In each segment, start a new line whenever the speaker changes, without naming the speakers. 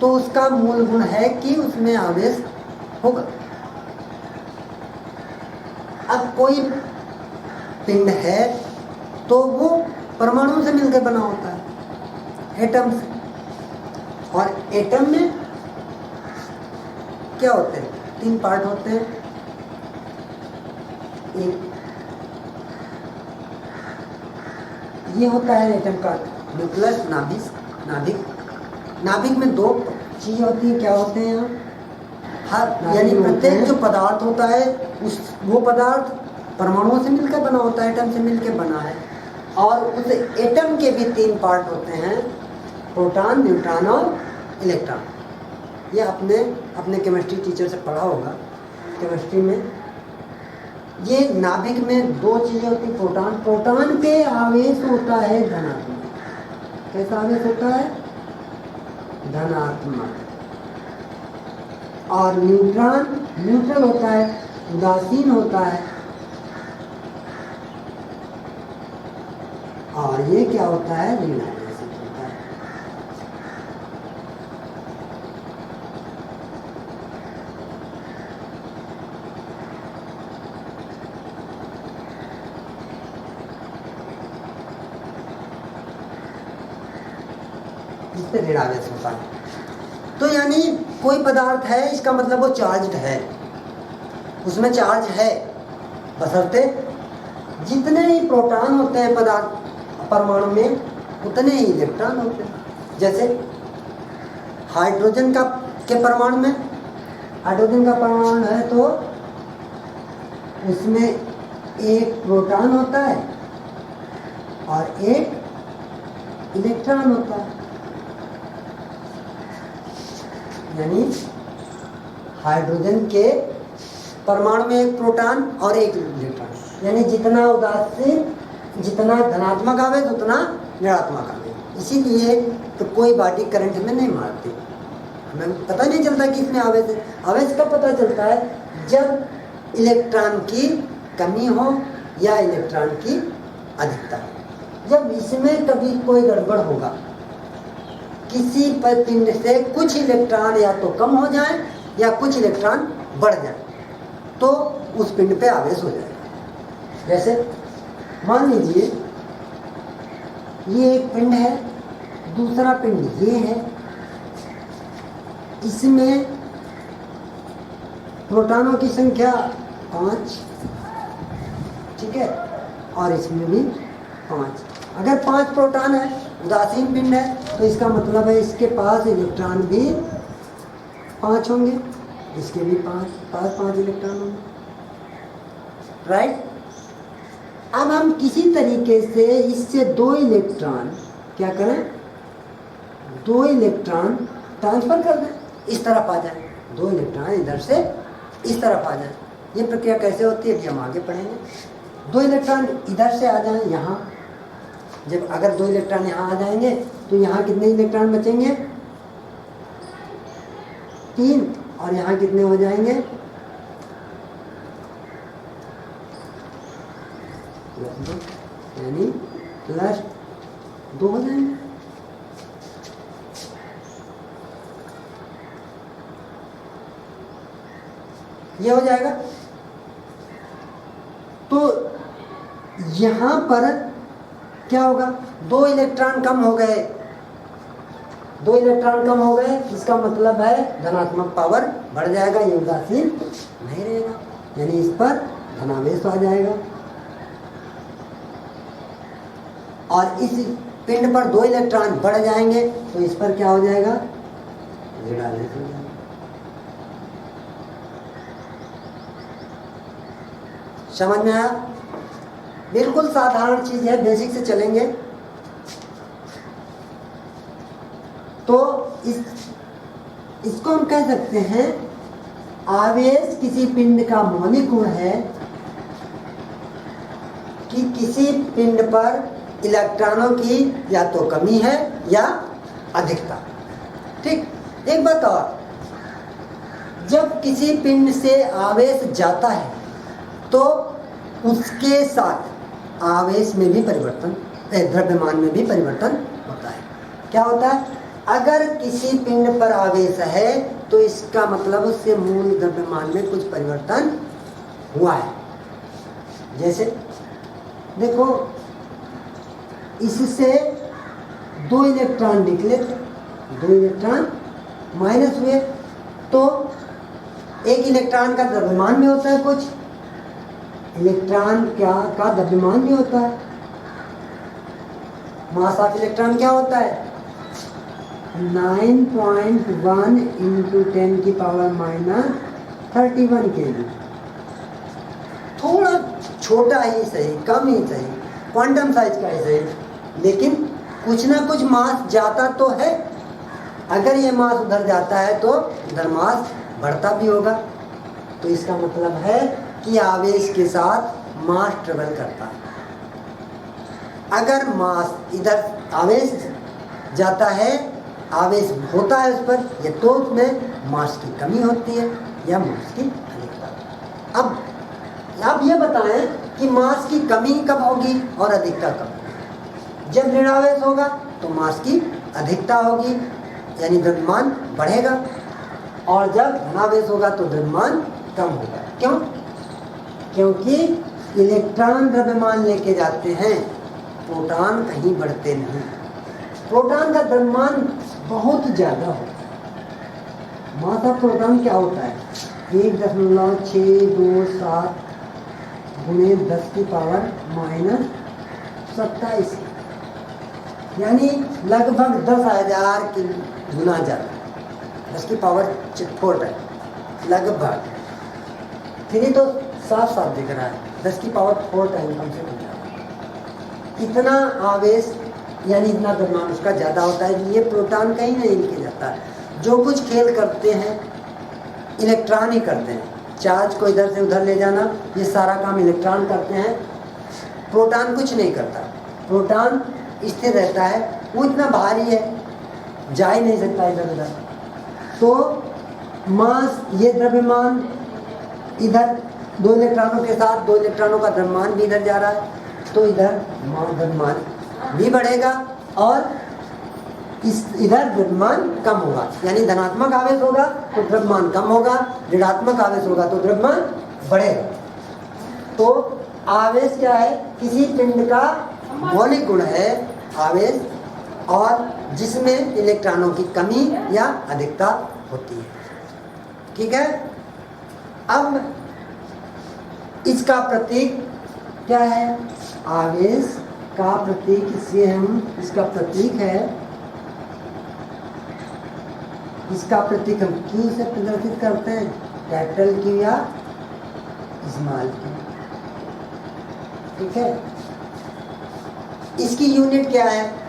तो उसका मूल गुण है कि उसमें आवेश होगा। अब कोई पिंड है तो वो परमाणु से मिलकर बना होता है, एटम से। और एटम में क्या होते हैं? 3 पार्ट होते हैं। एक ये होता है एटम का न्यूक्लियस, नाभिक। नाभिक में 2 चीज होती है। क्या होते हैं? हर यानी प्रत्येक जो पदार्थ होता है वो पदार्थ परमाणुओं से मिलकर बना होता है, एटम से मिलकर बना है। और उस एटम के भी 3 पार्ट होते हैं, प्रोटॉन, न्यूट्रॉन और इलेक्ट्रॉन। ये अपने केमिस्ट्री टीचर से पढ़ा होगा केमिस्ट्री में। ये नाभिक में 2 चीजें होती हैं। प्रोटॉन पे आवेश होता है धनात्मक। कैसा आवेश होता है? धनात्मक। और न्यूट्रॉन न्यूट्रल होता है, उदासीन होता है। और ये क्या होता है? ऋण आवेश होता है। जिससे ऋण आवेश होता है। तो यानी कोई पदार्थ है, इसका मतलब वो चार्ज्ड है, उसमें चार्ज है, बशर्ते जितने ही प्रोटॉन होते हैं पदार्थ परमाणु में उतने ही इलेक्ट्रॉन होते हैं। जैसे हाइड्रोजन के परमाणु में, हाइड्रोजन का परमाणु है तो उसमें एक प्रोटॉन होता है और एक इलेक्ट्रॉन होता है। यानी हाइड्रोजन के परमाणु में एक प्रोटॉन और एक इलेक्ट्रॉन। यानी जितना उदासीन, जितना धनात्मक आवेश उतना ऋणात्मक आवेश। इसीलिए तो कोई बॉडी करंट में नहीं मारती, हमें पता नहीं चलता कि इसमें आवेश है। आवेश कब पता चलता है? जब इलेक्ट्रॉन की कमी हो या इलेक्ट्रॉन की अधिकता हो। जब इसमें कभी कोई गड़बड़ होगा, किसी पिंड से कुछ इलेक्ट्रॉन या तो कम हो जाए या कुछ इलेक्ट्रॉन बढ़ जाए, तो उस पिंड पे आवेश हो जाएगा। जैसे मान लीजिए ये एक पिंड है, दूसरा पिंड ये है। इसमें प्रोटॉनों की संख्या 5, ठीक है, और इसमें भी 5। अगर 5 प्रोटॉन है, उदासीन पिंड है, तो इसका मतलब है इसके पास इलेक्ट्रॉन भी 5 होंगे, इसके भी 5 इलेक्ट्रॉन होंगे, राइट। अब हम किसी तरीके से इससे 2 इलेक्ट्रॉन क्या करें? 2 इलेक्ट्रॉन ट्रांसफर कर दें, इस तरफ आ जाए। 2 इलेक्ट्रॉन इधर से इस तरफ आ जाए। ये प्रक्रिया कैसे होती है अभी हम आगे पढ़ेंगे। 2 इलेक्ट्रॉन इधर से आ जाएं यहाँ। जब अगर 2 इलेक्ट्रॉन यहाँ आ जाएंगे तो यहाँ कितने इलेक्ट्रॉन बचेंगे? 3। और यहाँ कितने हो जाएंगे? यानी +2 हो जाएंगे। ये हो जाएगा। तो यहां पर क्या होगा? 2 इलेक्ट्रॉन कम हो गए। 2 इलेक्ट्रॉन कम हो गए, इसका मतलब है धनात्मक पावर बढ़ जाएगा, ये उदासीन नहीं रहेगा, यानी इस पर धनावेश आ जाएगा। और इस पिंड पर 2 इलेक्ट्रॉन बढ़ जाएंगे तो इस पर क्या हो जाएगा? ऋणावेश हो जाएगा। समझ में आया? बिल्कुल साधारण चीज है, बेसिक से चलेंगे तो इसको हम कह सकते हैं आवेश किसी पिंड का मौलिक गुण है कि किसी पिंड पर इलेक्ट्रॉनों की या तो कमी है या अधिकता। ठीक, एक बात और, जब किसी पिंड से आवेश जाता है तो उसके साथ आवेश में भी परिवर्तन, द्रव्यमान में भी परिवर्तन होता है। क्या होता है? अगर किसी पिंड पर आवेश है तो इसका मतलब उससे मूल द्रव्यमान में कुछ परिवर्तन हुआ है। जैसे देखो, इससे 2 इलेक्ट्रॉन निकले थे, 2 इलेक्ट्रॉन माइनस हुए, तो एक इलेक्ट्रॉन का द्रव्यमान भी होता है, कुछ इलेक्ट्रॉन का द्रव्यमान भी होता है। मास ऑफ इलेक्ट्रॉन क्या होता है? 9.1 इंटू 10⁻³ kg। थोड़ा छोटा ही सही, कम ही सही, क्वांटम साइज का ही सही, लेकिन कुछ ना कुछ मास जाता तो है। अगर ये मास उधर जाता है तो उधर मास बढ़ता भी होगा। तो इसका मतलब है कि आवेश के साथ मास ट्रेवल करता है। अगर मास इधर आवेश जाता है, आवेश होता है उस पर, या तो उसमें मास की कमी होती है या मास की अधिकता। अब आप ये बताएं कि मास की कमी कब होगी और अधिकता कब होगी? जब ऋणावेश होगा तो मास की अधिकता होगी, यानी द्रव्यमान बढ़ेगा, और जब धनावेश होगा तो द्रव्यमान कम होगा। क्यों? क्योंकि इलेक्ट्रॉन द्रव्यमान लेके जाते हैं, प्रोटॉन कहीं बढ़ते नहीं। प्रोटॉन का द्रव्यमान बहुत ज़्यादा होता है। मास ऑफ प्रोटॉन क्या होता है? 1.627 गुणे 10⁻⁻27, यानी लगभग 10,000 की गुना ज़्यादा। 10⁴ है लगभग। 3 तो साफ साफ दिख रहा है, 10⁴ टाइम कम से कम ज़्यादा। इतना आवेश यानी इतना द्रव्यमान उसका ज़्यादा होता है। ये प्रोटॉन कहीं नहीं लेके जाता। जो कुछ खेल करते हैं इलेक्ट्रॉन ही करते हैं। चार्ज को इधर से उधर ले जाना, ये सारा काम इलेक्ट्रॉन करते हैं, प्रोटॉन कुछ नहीं करता। प्रोटॉन स्थिर रहता है, वो इतना भारी है, जा ही नहीं सकता इधर उधर। तो मास, ये द्रव्यमान इधर 2 इलेक्ट्रॉनों के साथ 2 इलेक्ट्रॉनों का द्रव्यमान भी इधर जा रहा है, तो इधर द्रव्यमान भी बढ़ेगा और इधर द्रव्यमान कम होगा। यानी धनात्मक आवेश होगा तो द्रव्यमान कम होगा, ऋणात्मक आवेश होगा तो द्रव्यमान बढ़ेगा। तो आवेश क्या है? किसी पिंड का मौलिक गुण है आवेश, और जिसमें इलेक्ट्रॉनों की कमी या अधिकता होती है। ठीक है। अब इसका प्रतीक क्या है? आवेश का प्रतीक, इससे हम इसका प्रतीक है, इसका प्रतीक हम क्यू से प्रदर्शित करते हैं, कैपिटल क्यू या स्मॉल क्यू। ठीक है। इसकी यूनिट क्या है?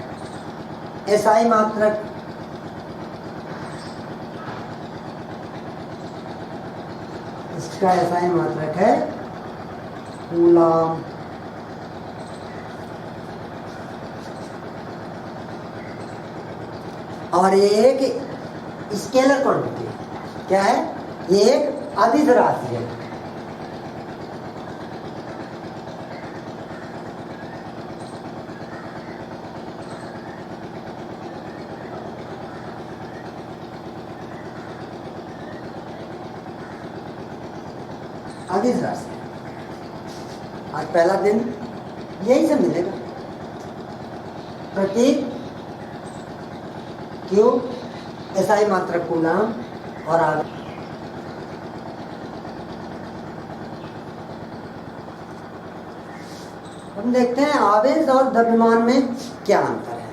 एसआई मात्रक। इसका एसआई मात्रक है कूलम। और ये एक स्केलर क्वांटिटी है। क्या है? ये एक अदिश राशि है। अदिश राशि। आज पहला दिन यही सब मिलेगा। प्रतीक क्यों, एसआई मात्रक कूलम और आगे। हम देखते हैं आवेश और द्रव्यमान में क्या अंतर है।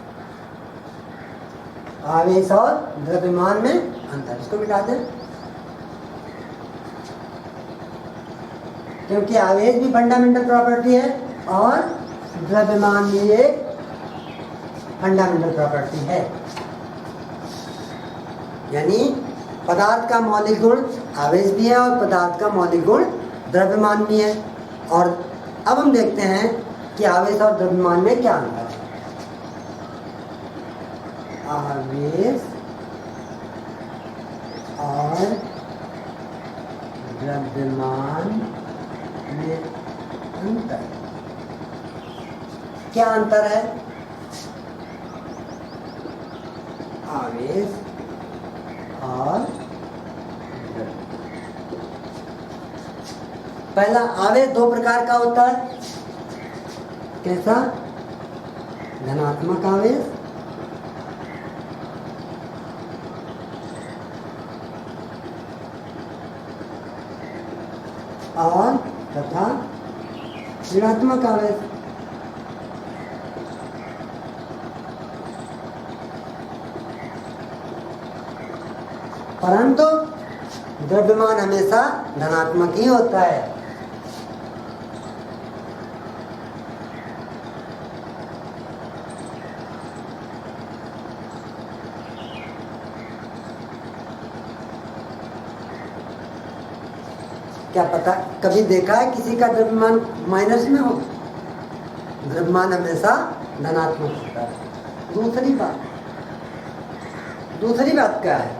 आवेश और द्रव्यमान में अंतर, इसको मिटा दें, क्योंकि आवेश भी फंडामेंटल प्रॉपर्टी है और द्रव्यमान भी एक फंडामेंटल प्रॉपर्टी है। यानी पदार्थ का मौलिक गुण आवेश भी है और पदार्थ का मौलिक गुण द्रव्यमान भी है। और अब हम देखते हैं कि आवेश और द्रव्यमान में क्या अंतर है। आवेश और द्रव्यमान में अंतर, क्या अंतर है? आवेश और पहला आवेश दो प्रकार का होता है। कैसा? धनात्मक आवेश और तथा ऋणात्मक आवेश। परंतु द्रव्यमान हमेशा धनात्मक ही होता है। क्या पता कभी देखा है किसी का द्रव्यमान माइनस में हो? द्रव्यमान हमेशा धनात्मक होता है। दूसरी बात क्या है?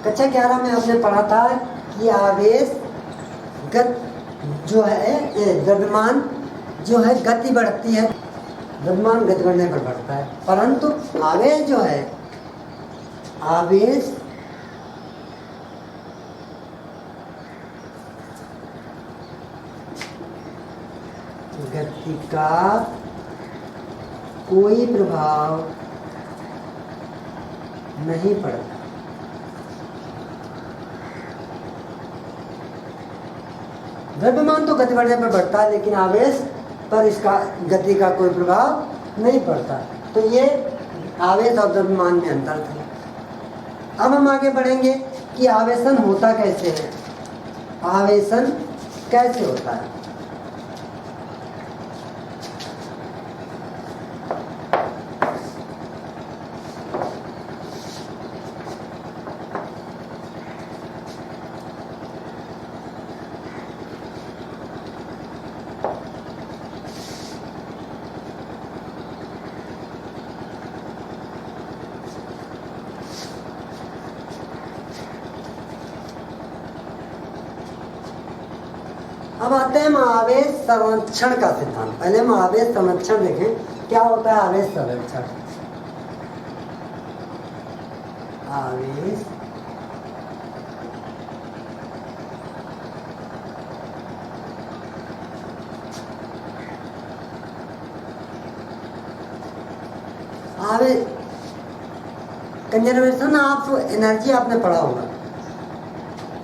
कक्षा 11 में आपने पढ़ा था कि आवेश जो है द्रव्यमान जो है गति बढ़ती है, द्रव्यमान गति बढ़ने पर बढ़ता है, परंतु आवेश जो है आवेश गति का कोई प्रभाव नहीं पड़ता। द्रव्यमान तो गति बढ़ने पर बढ़ता है, लेकिन आवेश पर इसका गति का कोई प्रभाव नहीं पड़ता। तो ये आवेश और द्रव्यमान में अंतर था। अब हम आगे बढ़ेंगे कि आवेशन होता कैसे है। आवेशन कैसे होता है? अब आते हैं महावेश संरक्षण का सिद्धांत। पहले महावेश संरक्षण देखें, क्या होता है आवेश संरक्षण। आवेश आवेश कंजर्वेशन ऑफ एनर्जी आपने पढ़ा होगा,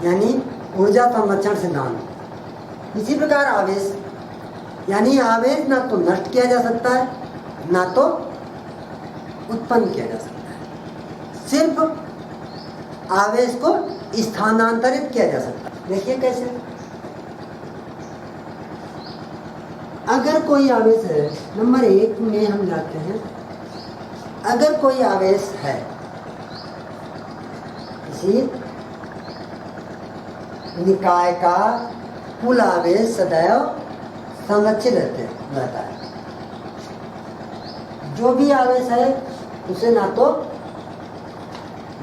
यानी ऊर्जा संरक्षण सिद्धांत। इसी प्रकार आवेश, यानी आवेश ना तो नष्ट किया जा सकता है ना तो उत्पन्न किया जा सकता है, सिर्फ आवेश को स्थानांतरित किया जा सकता है। देखिए कैसे। अगर कोई आवेश है, नंबर 1 में हम जाते हैं। अगर कोई आवेश है, किसी निकाय का कुल आवेश सदैव संरक्षित रहता है। जो भी आवेश है उसे ना तो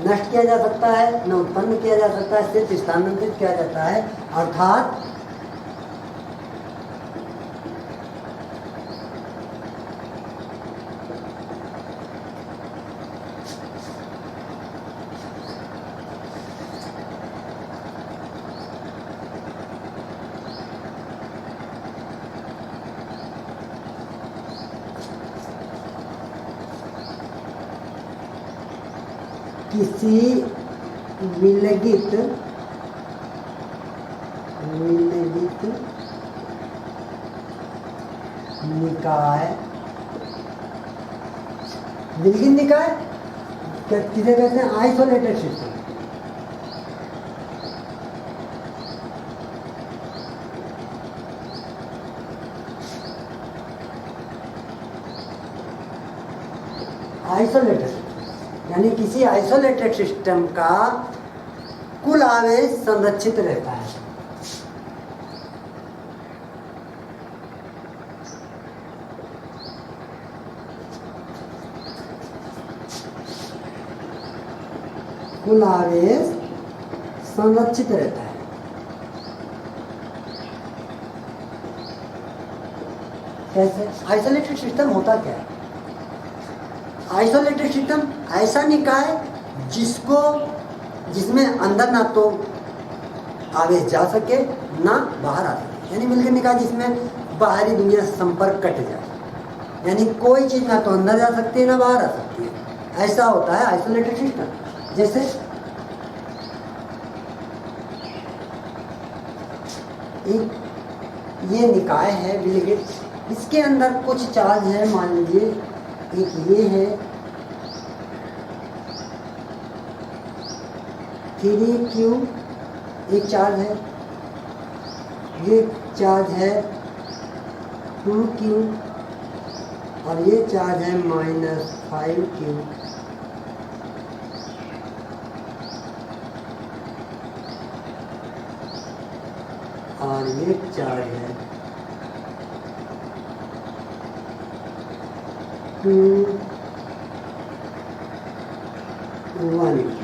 नष्ट किया जा सकता है, न उत्पन्न किया जा सकता है, सिर्फ स्थानांतरित किया जाता है। अर्थात किसी विलगित निकाय, विलगित निकाय किसे कहते हैं? Isolated system. आइसोलेटेड यानी किसी आइसोलेटेड सिस्टम का कुल आवेश संरक्षित रहता है। कुल आवेश संरक्षित रहता है। कैसे? आइसोलेटेड सिस्टम होता क्या है? आइसोलेटेड सिस्टम ऐसा निकाय जिसमें अंदर ना तो आवेश जा सके ना बाहर आ सके, यानी मिलकर निकाय जिसमें बाहरी दुनिया से संपर्क कट जाए, यानी कोई चीज ना तो अंदर जा सकती है ना बाहर आ सकती है, ऐसा होता है आइसोलेटेड सिस्टम। जैसे एक ये निकाय है बिल गेट्स, इसके अंदर कुछ चार्ज है, मान लीजिए एक ये है 3Q, एक चार्ज है, ये चार्ज है 2Q और ये चार्ज है -5Q। और ये चार्ज है 1Q।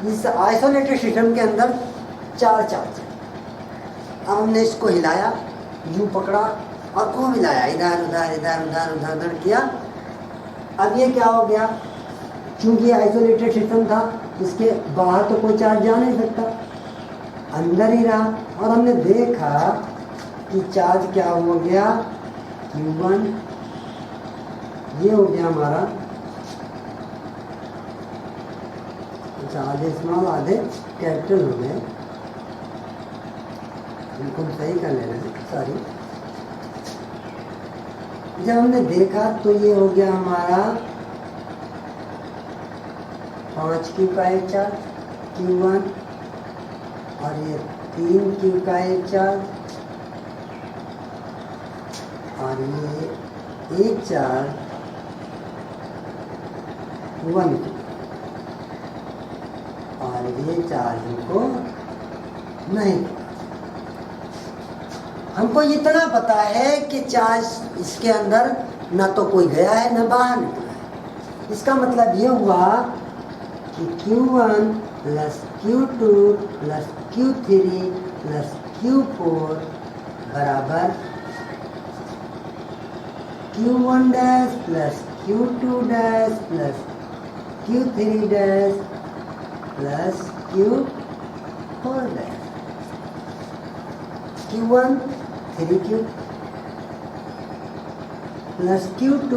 इस आइसोलेटेड सिस्टम के अंदर 4 चार्ज है। अब हमने इसको हिलाया, यूं पकड़ा और खूब हिलाया, इधर उधर इधर उधर उधर उधर किया। अब ये क्या हो गया, क्योंकि आइसोलेटेड सिस्टम था, इसके बाहर तो कोई चार्ज जा नहीं सकता, अंदर ही रहा। और हमने देखा कि चार्ज क्या हो गया, Q1, ये हो गया हमारा, आधे स्मॉल आधे कैपिटल हो गए, इनको सही कर लेना है, सॉरी। जब हमने देखा तो ये हो गया हमारा 5Q का एक चार्ज Q1 और ये 3Q का एक चार्ज और ये एक चार्ज 1Q और ये चार्ज को नहीं। हमको इतना पता है कि चार्ज इसके अंदर ना तो कोई गया है ना बाहर निकला है। इसका मतलब ये हुआ कि Q1 plus Q2 plus Q3 plus Q4 बराबर Q1 dash plus Q2 dash plus Q3 dash plus Q4 dash. Q1 3Q plus Q2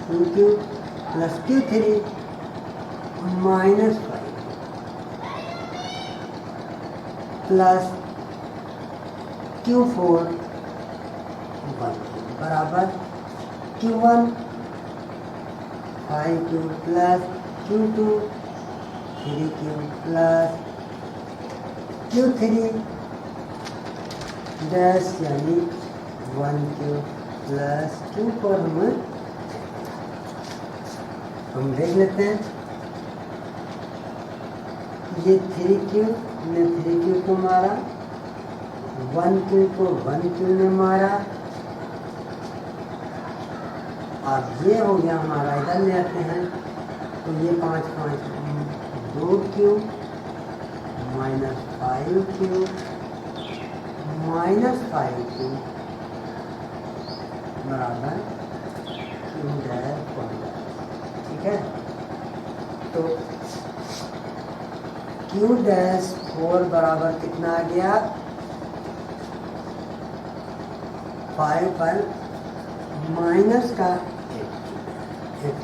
2Q plus Q3 -5 plus Q4 1 बराबर Q1 5Q plus Q2 3Q plus Q3 dash यानी 1Q plus Q4 हम देख लेते हैं। ये 3Q ने 3Q को मारा, 1Q को 1Q ने मारा। अब ये हो गया हमारा, इधर ले आते हैं तो ये 5 5 2Q -5Q -5Q बराबर Q डैश 1 डैश। ठीक है, तो Q डैश 4 बराबर कितना आ गया, 5 पर माइनस का 1।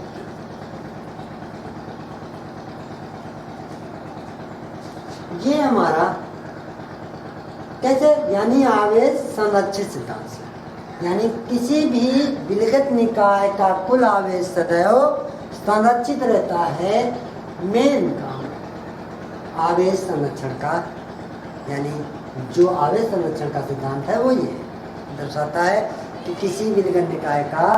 ये हमारा कैसे, यानी आवेश संरक्षित सिद्धांत से, यानी किसी भी विलगित निकाय का कुल आवेश सदैव संरक्षित रहता है। मेन काम आवेश संरक्षण का, यानी जो आवेश संरक्षण का सिद्धांत है वो ये दर्शाता है कि किसी विलगित निकाय का